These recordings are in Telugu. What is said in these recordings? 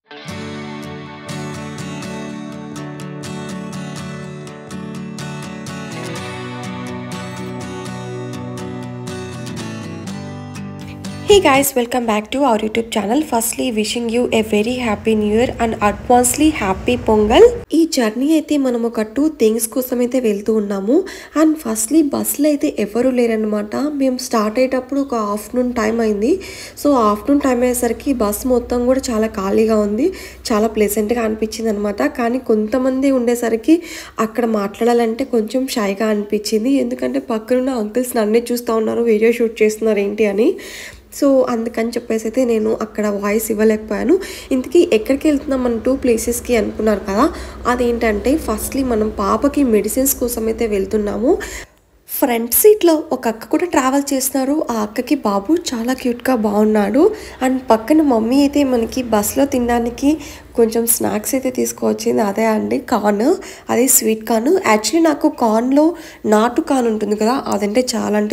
Hey guys, welcome back to our YouTube channel. Firstly, wishing you a very happy new year and advancedly happy Pongal. ఈ జర్నీ అయితే మనం ఒక 2 థింగ్స్ కోసం అయితే వెళ్తూ ఉన్నాము. అండ్ ఫస్ట్లీ బస్సులో అయితే ఎవరు లేరనమాట. మేము స్టార్ట్ అయ్యేటప్పుడు ఒక ఆఫ్టర్నూన్ టైం అయింది. సో ఆఫ్టర్నూన్ టైం అయ్యేసరికి బస్ మొత్తం కూడా చాలా ఖాళీగా ఉంది. చాలా ప్లెజెంట్గా అనిపించింది అనమాట. కానీ కొంతమంది ఉండేసరికి అక్కడ మాట్లాడాలంటే కొంచెం షైగా అనిపించింది. ఎందుకంటే పక్కనున్న అంకుల్స్ నన్నే చూస్తూ ఉన్నారు, వీడియో షూట్ చేస్తున్నారు ఏంటి అని. సో అందుకని చెప్పేసి అయితే నేను అక్కడ వాయిస్ ఇవ్వలేకపోయాను. ఇంతకీ ఎక్కడికి వెళ్తున్నాం మనం 2 ప్లేసెస్కి అనుకున్నారు కదా. అదేంటంటే ఫస్ట్లీ మనం పాపకి మెడిసిన్స్ కోసం అయితే వెళ్తున్నాము. ఫ్రంట్ సీట్లో ఒక అక్క కూడా ట్రావెల్ చేస్తున్నారు. ఆ అక్కకి బాబు చాలా క్యూట్గా బాగున్నాడు. అండ్ పక్కన మమ్మీ అయితే మనకి బస్లో తినడానికి కొంచెం స్నాక్స్ అయితే తీసుకువచ్చింది. అదే అండి కార్న్, అదే స్వీట్ కార్న్. యాక్చువల్లీ నాకు కార్న్లో నాటు కార్న్ ఉంటుంది కదా, అదంటే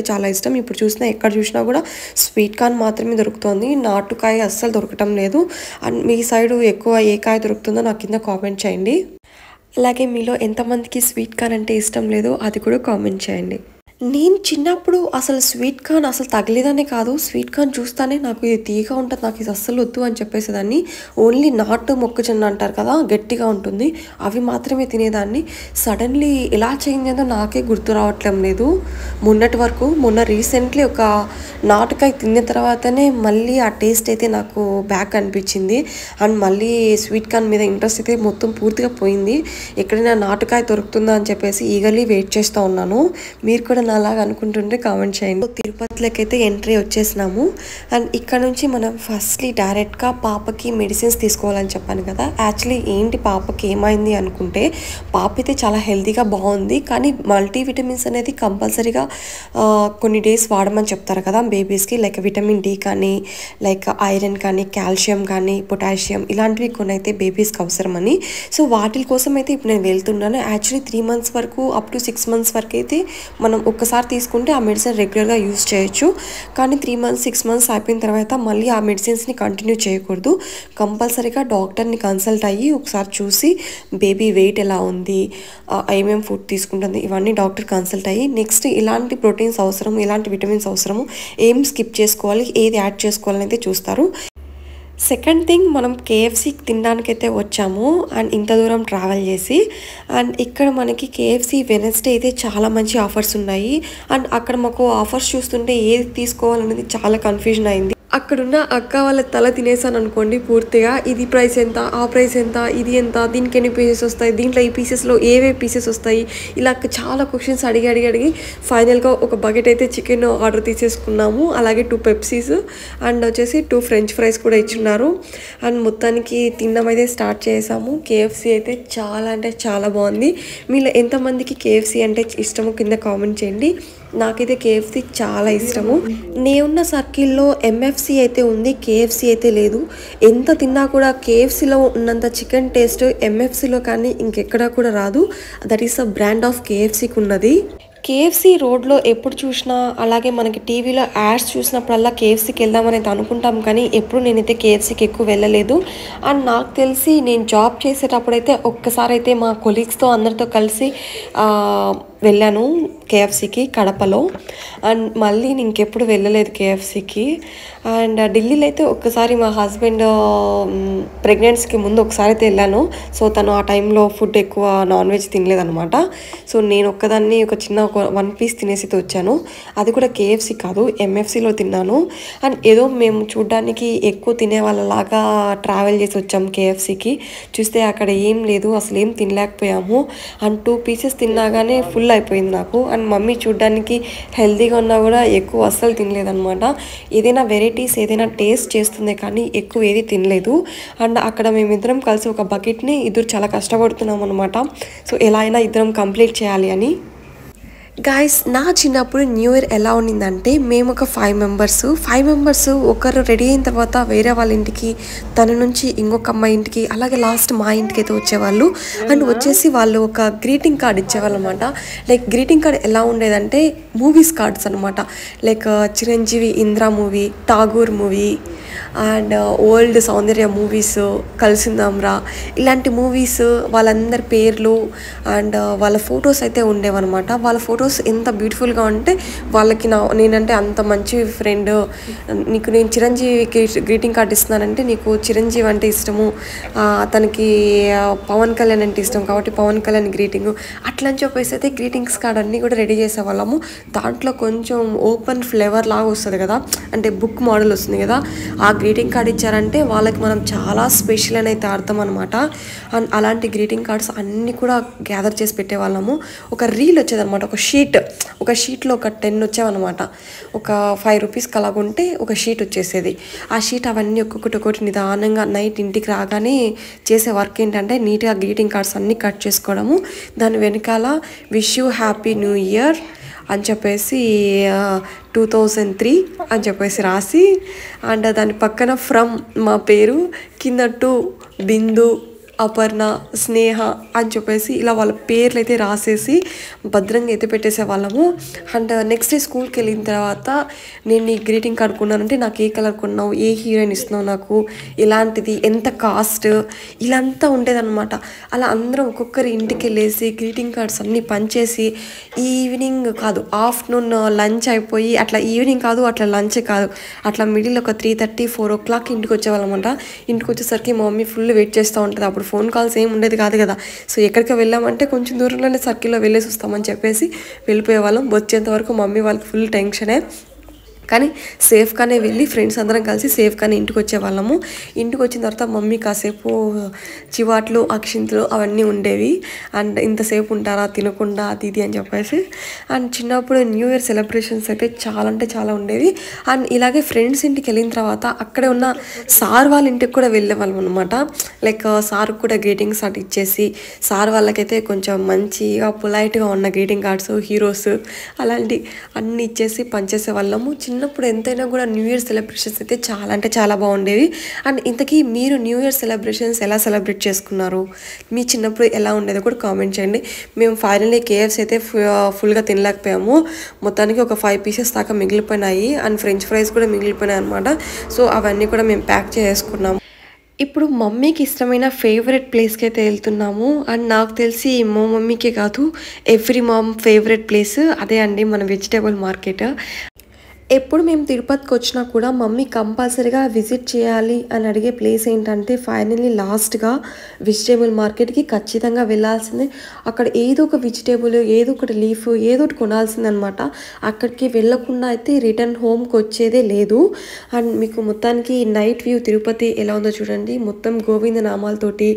చాలా ఇష్టం. ఇప్పుడు ఎక్కడ చూసినా కూడా స్వీట్ కార్న్ మాత్రమే దొరుకుతుంది, నాటుకాయ అస్సలు దొరకటం లేదు. అండ్ మీ సైడు ఎక్కువ ఏ కాయ దొరుకుతుందో నాకు కింద కామెంట్ చేయండి. అలాగే మీలో ఎంతమందికి స్వీట్ కార్న్ అంటే ఇష్టం లేదో అది కూడా కామెంట్ చేయండి. నేను చిన్నప్పుడు అసలు స్వీట్ కార్న్ అసలు తగిలేదనే కాదు, స్వీట్ కార్న్ చూస్తానే నాకు ఇది తీగా ఉంటుంది, నాకు ఇది అస్సలు వద్దు అని చెప్పేసేదాన్ని. ఓన్లీ నాటు మొక్కజొన్న అంటారు కదా, గట్టిగా ఉంటుంది, అవి మాత్రమే తినేదాన్ని. సడన్లీ ఎలా చేంజ్ అయిందో నాకే గుర్తు రావట్లేం లేదు. మొన్న రీసెంట్లీ ఒక నాటుకాయ తిన్న తర్వాతనే మళ్ళీ ఆ టేస్ట్ అయితే నాకు బ్యాక్ అనిపించింది. అండ్ మళ్ళీ స్వీట్ కార్న్ మీద ఇంట్రెస్ట్ అయితే మొత్తం పూర్తిగా పోయింది. ఎక్కడైనా నాటుకాయ దొరుకుతుందా అని చెప్పేసి ఈగర్లీ వెయిట్ చేస్తూ ఉన్నాను. మీరు కూడా అలాగా అనుకుంటుంటే కామెంట్ చేయండి. తిరుపతిలోకి అయితే ఎంట్రీ వచ్చేసినాము. అండ్ ఇక్కడ నుంచి మనం ఫస్ట్లీ డైరెక్ట్గా పాపకి మెడిసిన్స్ తీసుకోవాలని చెప్పాను కదా. యాక్చువల్లీ ఏంటి పాపకి ఏమైంది అనుకుంటే, పాప అయితే చాలా హెల్తీగా బాగుంది. కానీ మల్టీవిటమిన్స్ అనేది కంపల్సరీగా కొన్ని డేస్ వాడమని చెప్తారు కదా బేబీస్కి. లైక్ విటమిన్ డి కానీ, లైక్ ఐరన్ కానీ, కాల్షియం కానీ, పొటాషియం, ఇలాంటివి కొన్ని అయితే బేబీస్కి అవసరమని. సో వాటి కోసం అయితే ఇప్పుడు నేను వెళ్తున్నాను. యాక్చువల్లీ 3 months వరకు అప్ టు 6 months వరకు అయితే మనం ఒక్కసారి తీసుకుంటే ఆ మెడిసిన్ రెగ్యులర్గా యూజ్ చేయొచ్చు. కానీ 3 months 6 months అయిపోయిన తర్వాత మళ్ళీ ఆ మెడిసిన్స్ని కంటిన్యూ చేయకూడదు. కంపల్సరీగా డాక్టర్ని కన్సల్ట్ అయ్యి ఒకసారి చూసి బేబీ వెయిట్ ఎలా ఉంది, ఏమేమి ఫుడ్ తీసుకుంటుంది, ఇవన్నీ డాక్టర్ కన్సల్ట్ అయ్యి నెక్స్ట్ ఇలాంటి ప్రోటీన్స్ అవసరం, ఇలాంటి విటమిన్స్ అవసరము, ఏం స్కిప్ చేసుకోవాలి, ఏది యాడ్ చేసుకోవాలని అయితే చూస్తారు. సెకండ్ థింగ్, మనం కేఎఫ్సీకి తినడానికైతే వచ్చాము. అండ్ ఇంత దూరం ట్రావెల్ చేసి, అండ్ ఇక్కడ మనకి కేఎఫ్సీ వెనస్డే అయితే చాలా మంచి ఆఫర్స్ ఉన్నాయి. అండ్ అక్కడ మాకు ఆఫర్స్ చూస్తుంటే ఏది తీసుకోవాలనేది చాలా కన్ఫ్యూజన్ అయింది. అక్కడున్న అక్క వాళ్ళ తల తినేసాను అనుకోండి పూర్తిగా. ఇది ప్రైస్ ఎంత, ఆ ప్రైస్ ఎంత, ఇది ఎంత, దీనికి ఎన్ని పీసెస్ వస్తాయి, దీంట్లో ఈ పీసెస్లో ఏవే పీసెస్ వస్తాయి, ఇలా చాలా క్వశ్చన్స్ అడిగి ఫైనల్గా ఒక బకెట్ అయితే చికెన్ ఆర్డర్ తీసేసుకున్నాము. అలాగే 2 పెప్సీస్ అండ్ వచ్చేసి 2 ఫ్రెంచ్ ఫ్రైస్ కూడా ఇచ్చున్నారు. అండ్ మొత్తానికి తినడం అయితే స్టార్ట్ చేసాము. కేఎఫ్సీ అయితే చాలా అంటే చాలా బాగుంది. మీలో ఎంతమందికి కేఎఫ్సీ అంటే ఇష్టమో కింద కామెంట్ చేయండి. నాకైతే కేఎఫ్సీ చాలా ఇష్టము. నేనున్న సర్కిల్లో ఎంఎఫ్సీ అయితే ఉంది, కేఎఫ్సీ అయితే లేదు. ఎంత తిన్నా కూడా కేఎఫ్సీలో ఉన్నంత చికెన్ టేస్ట్ ఎంఎఫ్సీలో కానీ ఇంకెక్కడా కూడా రాదు. That is a brand of కేఎఫ్సీకి ఉన్నది. కేఎఫ్సీ రోడ్లో ఎప్పుడు చూసినా, అలాగే మనకి టీవీలో యాడ్స్ చూసినప్పుడల్లా కేఎఫ్సీకి వెళ్దామనేది అనుకుంటాం, కానీ ఎప్పుడు నేనైతే కేఎఫ్సీకి ఎక్కువ వెళ్ళలేదు. అండ్ నాకు తెలిసి నేను జాబ్ చేసేటప్పుడైతే ఒక్కసారి అయితే మా కొలీగ్స్తో అందరితో కలిసి వెళ్ళాను కేఎఫ్సీకి కడపలో. అండ్ మళ్ళీ ఇంకెప్పుడు వెళ్ళలేదు కేఎఫ్సీకి. అండ్ ఢిల్లీలో అయితే ఒక్కసారి మా హస్బెండ్ ప్రెగ్నెన్సీకి ముందు ఒకసారి అయితే వెళ్ళాను. సో తను ఆ టైంలో ఫుడ్ ఎక్కువ నాన్ వెజ్ తినలేదనమాట. సో నేను ఒక్కదాన్ని ఒక చిన్న 1 piece తినేసి వచ్చాను. అది కూడా కేఎఫ్సీ కాదు, ఎంఎఫ్సీలో తిన్నాను. అండ్ ఏదో మేము చూడ్డానికి ఎక్కువ తినే వాళ్ళలాగా ట్రావెల్ చేసి వచ్చాము కేఎఫ్సీకి. చూస్తే అక్కడ ఏం లేదు, అసలు ఏం తినలేకపోయాము. అండ్ 2 pieces తిన్నాగానే ఫుల్ అయిపోయింది నాకు. అండ్ మమ్మీ చూడ్డానికి హెల్తీగా ఉన్నా కూడా ఎక్కువ అస్సలు తినలేదనమాట. ఏదైనా వెరైటీస్ ఏదైనా టేస్ట్ చేస్తుంది కానీ ఎక్కువ ఏది తినలేదు. అండ్ అక్కడ మేమిద్దరం కలిసి ఒక బకెట్ని ఇద్దరు చాలా కష్టపడుతున్నాం అనమాట. సో ఎలా అయినా ఇద్దరం కంప్లీట్ చేయాలి అని. గాయస్, నా చిన్నప్పుడు న్యూ ఇయర్ ఎలా ఉండిందంటే, మేము ఒక 5 members ఒకరు రెడీ అయిన తర్వాత వేరే వాళ్ళ ఇంటికి, తన నుంచి ఇంకొక అమ్మాయి ఇంటికి, అలాగే లాస్ట్ మా ఇంటికి అయితే వచ్చేవాళ్ళు. అండ్ వచ్చేసి వాళ్ళు ఒక గ్రీటింగ్ కార్డ్ ఇచ్చేవాళ్ళు అనమాట. లైక్ గ్రీటింగ్ కార్డ్ ఎలా ఉండేదంటే మూవీస్ కార్డ్స్ అనమాట. Like Chiranjeevi Indra movie, Tagore movie, and old Soundarya movies, కలిసిందాంరా, ఇలాంటి మూవీస్ వాళ్ళందరి పేర్లు అండ్ వాళ్ళ ఫొటోస్ అయితే ఉండేవన్నమాట. వాళ్ళ ఫొటోస్ ఎంత బ్యూటిఫుల్గా ఉంటే వాళ్ళకి నేనంటే అంత మంచి ఫ్రెండ్, నీకు నేను చిరంజీవికి గ్రీటింగ్ కార్డ్ ఇస్తున్నానంటే నీకు చిరంజీవి అంటే ఇష్టము, అతనికి పవన్ కళ్యాణ్ అంటే ఇష్టం కాబట్టి పవన్ కళ్యాణ్ గ్రీటింగ్ అట్లా అని చెప్పేసి అయితే గ్రీటింగ్స్ కార్డ్ అన్నీ కూడా రెడీ చేసేవాళ్ళము. దాంట్లో కొంచెం ఓపెన్ ఫ్లేవర్ లాగా వస్తుంది కదా, అంటే బుక్ మోడల్ వస్తుంది కదా, ఆ గ్రీటింగ్ కార్డ్ ఇచ్చారంటే వాళ్ళకి మనం చాలా స్పెషల్ అని అయితే అర్థం అనమాట. అండ్ అలాంటి గ్రీటింగ్ కార్డ్స్ అన్నీ కూడా గ్యాదర్ చేసి పెట్టేవాళ్ళము. ఒక రీల్ వచ్చేదనమాట, ఒక షీట్లో ఒక 10 వచ్చావన్నమాట. ఒక 5 రూపీస్కి అలాగుంటే ఒక షీట్ వచ్చేసేది. ఆ షీట్ అవన్నీ ఒక్కొక్కటి నిదానంగా నైట్ ఇంటికి రాగానే చేసే వర్క్ ఏంటంటే నీట్గా గ్రీటింగ్ కార్డ్స్ అన్నీ కట్ చేసుకోవడము, దాని వెనకాల wish you happy new year అని చెప్పేసి 2003 అని చెప్పేసి రాసి, అండ్ దాని పక్కన ఫ్రమ్ మా పేరు, కింద టు బిందు, అపర్ణ, స్నేహ అని చెప్పేసి ఇలా వాళ్ళ పేర్లు అయితే రాసేసి భద్రంగా అయితే పెట్టేసేవాళ్ళము. అండ్ నెక్స్ట్ డే స్కూల్కి వెళ్ళిన తర్వాత నేను ఈ గ్రీటింగ్ కార్డ్ కొన్నానంటే నాకు ఏ కలర్ కొన్నావు, ఏ హీరోయిన్ ఇస్తున్నావు, నాకు ఇలాంటిది, ఎంత కాస్ట్, ఇలాంతా ఉండేదన్నమాట. అలా అందరం ఒక్కొక్కరి ఇంటికి వెళ్ళేసి గ్రీటింగ్ కార్డ్స్ అన్నీ పంచేసి ఈవినింగ్ కాదు ఆఫ్టర్నూన్ లంచ్ అయిపోయి అట్లా ఈవినింగ్ కాదు అట్లా లంచ్ కాదు అట్లా మిడిల్ ఒక 3:30, 4 o'clock ఇంటికి వచ్చేవాళ్ళమంట. ఇంటికి వచ్చేసరికి మా మమ్మీ ఫుల్ వెయిట్ చేస్తూ ఉంటుంది. అప్పుడు ఫోన్ కాల్స్ ఏమి ఉండేది కాదు కదా. సో ఎక్కడికి వెళ్ళామంటే కొంచెం దూరంలోనే సర్కిల్లో వెళ్ళేసి వస్తామని చెప్పేసి వెళ్ళిపోయేవాళ్ళం. వచ్చేంత వరకు మమ్మీ వాళ్ళకి ఫుల్ టెన్షనే, కానీ సేఫ్గానే వెళ్ళి ఫ్రెండ్స్ అందరం కలిసి సేఫ్గానే ఇంటికి వచ్చేవాళ్ళము. ఇంటికి వచ్చిన తర్వాత మమ్మీ కాసేపు చివాట్లు, అక్షింతలు అవన్నీ ఉండేవి. అండ్ ఇంతసేపు ఉంటారా తినకుండా అది ఇది అని చెప్పేసి. అండ్ చిన్నప్పుడు న్యూ ఇయర్ సెలబ్రేషన్స్ అయితే చాలా అంటే చాలా ఉండేవి. అండ్ ఇలాగే ఫ్రెండ్స్ ఇంటికి వెళ్ళిన తర్వాత అక్కడే ఉన్న సార్ వాళ్ళ ఇంటికి కూడా వెళ్ళేవాళ్ళం అనమాట. లైక్ సార్ కూడా గ్రీటింగ్స్ అటు ఇచ్చేసి, సార్ వాళ్ళకైతే కొంచెం మంచిగా పొలైట్గా ఉన్న గ్రీటింగ్ కార్డ్స్, హీరోస్ అలాంటి అన్నీ ఇచ్చేసి పనిచేసే వాళ్ళము. చిన్నప్పుడు ఎంతైనా కూడా న్యూ ఇయర్ సెలబ్రేషన్స్ అయితే చాలా అంటే చాలా బాగుండేవి. అండ్ ఇంతకీ మీరు న్యూ ఇయర్ సెలబ్రేషన్స్ ఎలా సెలబ్రేట్ చేసుకున్నారు, మీ చిన్నప్పుడు ఎలా ఉండేదో కూడా కామెంట్ చేయండి. మేము ఫైనల్లీ KFC అయితే ఫుల్గా తినలేకపోయాము. మొత్తానికి ఒక 5 pieces దాకా మిగిలిపోయినాయి. అండ్ ఫ్రెంచ్ ఫ్రైస్ కూడా మిగిలిపోయినాయి అనమాట. సో అవన్నీ కూడా మేము ప్యాక్ చేసుకున్నాము. ఇప్పుడు మమ్మీకి ఇష్టమైన ఫేవరెట్ ప్లేస్కి అయితే వెళ్తున్నాము. అండ్ నాకు తెలిసి మా మమ్మీకే కాదు ఎవ్రీ మామ్ ఫేవరెట్ ప్లేస్ అదే అండి, మన వెజిటేబుల్ మార్కెట్. ఎప్పుడు మేము తిరుపతికి వచ్చినా కూడా మమ్మీ కంపల్సరీగా విజిట్ చేయాలి అని అడిగే ప్లేస్ ఏంటంటే ఫైనల్లీ లాస్ట్గా వెజిటేబుల్ మార్కెట్కి ఖచ్చితంగా వెళ్ళాల్సిందే. అక్కడ ఏదో ఒక వెజిటేబుల్, ఏదో ఒకటి లీఫ్, ఏదో ఒకటి కొనాల్సిందనమాట. అక్కడికి వెళ్ళకుండా అయితే రిటర్న్ హోమ్కి వచ్చేదే లేదు. అండ్ మీకు మొత్తానికి నైట్ వ్యూ తిరుపతి ఎలా ఉందో చూడండి. మొత్తం గోవింద నామాలతోటి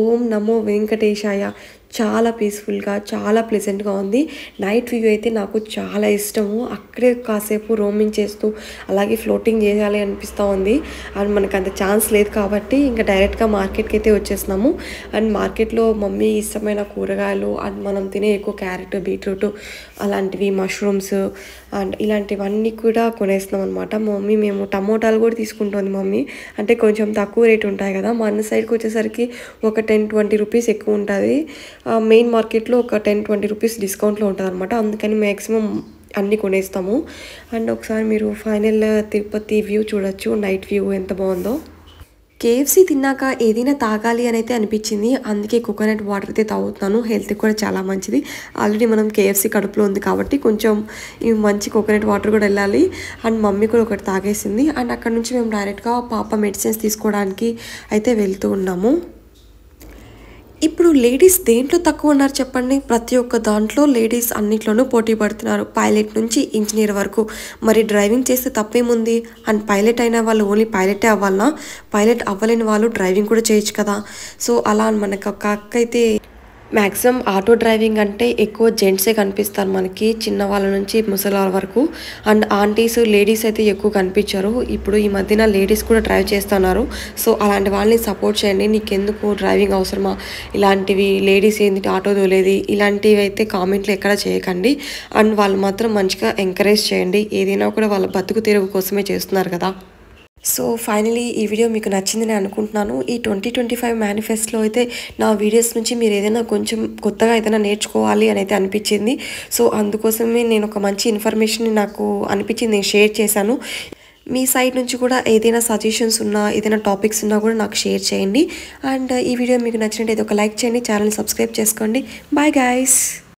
ఓం నమో వెంకటేశాయ, చాలా పీస్ఫుల్గా చాలా ప్లెజెంట్గా ఉంది. నైట్ వ్యూ అయితే నాకు చాలా ఇష్టము. అక్కడే కాసేపు రోమింగ్ చేస్తూ అలాగే ఫ్లోటింగ్ చేయాలి అనిపిస్తూ ఉంది. అండ్ మనకు అంత ఛాన్స్ లేదు కాబట్టి ఇంకా డైరెక్ట్గా మార్కెట్కి అయితే వచ్చేసినాము. అండ్ మార్కెట్లో మమ్మీ ఇష్టమైన కూరగాయలు అండ్ మనం తినే ఎక్కువ క్యారెట్, బీట్రూట్ అలాంటివి, మష్రూమ్స్ అండ్ ఇలాంటివన్నీ కూడా కొనేస్తున్నాం అనమాట. మమ్మీ మేము టమోటాలు కూడా తీసుకుంటుంది మమ్మీ, అంటే కొంచెం తక్కువ రేట్ ఉంటాయి కదా. మన సైడ్కి వచ్చేసరికి ఒక 10-20 రూపీస్ ఎక్కువ ఉంటుంది. మెయిన్ మార్కెట్లో ఒక 10-20 రూపీస్ డిస్కౌంట్లో ఉంటుంది అనమాట. అందుకని మ్యాక్సిమం అన్నీ కొనేస్తాము. అండ్ ఒకసారి మీరు ఫైనల్ తిరుపతి వ్యూ చూడొచ్చు, నైట్ వ్యూ ఎంత బాగుందో. KFC తిన్నాక ఏదైనా తాగాలి అని అయితే అనిపించింది, అందుకే కోకోనట్ వాటర్ అయితే తాగుతున్నాను. హెల్త్కి కూడా చాలా మంచిది. ఆల్రెడీ మనం KFC కడుపులో ఉంది కాబట్టి కొంచెం ఈ మంచి కోకోనట్ వాటర్ కూడా వెళ్ళాలి. అండ్ మమ్మీ కూడా ఒకటి తాగేసింది. అండ్ అక్కడ నుంచి మేము డైరెక్ట్గా పాప మెడిసిన్స్ తీసుకోవడానికి అయితే వెళ్తూ ఉన్నాము. ఇప్పుడు లేడీస్ దేంట్లో తక్కువ ఉన్నారు చెప్పండి? ప్రతి ఒక్క దాంట్లో లేడీస్ అన్నిట్లోనూ పోటీ పడుతున్నారు, పైలట్ నుంచి ఇంజనీర్ వరకు. మరి డ్రైవింగ్ చేస్తే తప్పేముంది? అండ్ పైలట్ అయిన వాళ్ళు ఓన్లీ పైలటే అవ్వాలనా? పైలట్ అవ్వలేని వాళ్ళు డ్రైవింగ్ కూడా చేయొచ్చు కదా. సో అలా మనకు ఒక అక్క అయితే మ్యాక్సిమం ఆటో డ్రైవింగ్ అంటే ఎక్కువ జెంట్సే కనిపిస్తారు మనకి, చిన్నవాళ్ళ నుంచి ముసలాళ్ళ వరకు. అండ్ ఆంటీస్, లేడీస్ అయితే ఎక్కువ కనిపించారు. ఇప్పుడు ఈ మధ్యన లేడీస్ కూడా డ్రైవ్ చేస్తున్నారు. సో అలాంటి వాళ్ళని సపోర్ట్ చేయండి. నీకెందుకు డ్రైవింగ్ అవసరమా, ఇలాంటివి లేడీస్ ఏంటి ఆటో తోలేది, ఇలాంటివి అయితే కామెంట్లు ఎక్కడ చేయకండి. అండ్ వాళ్ళు మాత్రం మంచిగా ఎంకరేజ్ చేయండి. ఏదైనా కూడా వాళ్ళ బతుకు తెరువు కోసమే చేస్తున్నారు కదా. సో ఫైనలీ ఈ వీడియో మీకు నచ్చిందని అనుకుంటున్నాను. ఈ 2025 మేనిఫెస్టోలో అయితే నా వీడియోస్ నుంచి మీరు ఏదైనా కొంచెం కొత్తగా ఏదైనా నేర్చుకోవాలి అని అయితే అనిపించింది. సో అందుకోసమే నేను ఒక మంచి ఇన్ఫర్మేషన్ నాకు అనిపించింది నేను షేర్ చేశాను. మీ సైడ్ నుంచి కూడా ఏదైనా సజెషన్స్ ఉన్నా ఏదైనా టాపిక్స్ ఉన్నా కూడా నాకు షేర్ చేయండి. అండ్ ఈ వీడియో మీకు నచ్చినట్టయితే ఒక లైక్ చేయండి, ఛానల్ సబ్స్క్రైబ్ చేసుకోండి. Bye guys.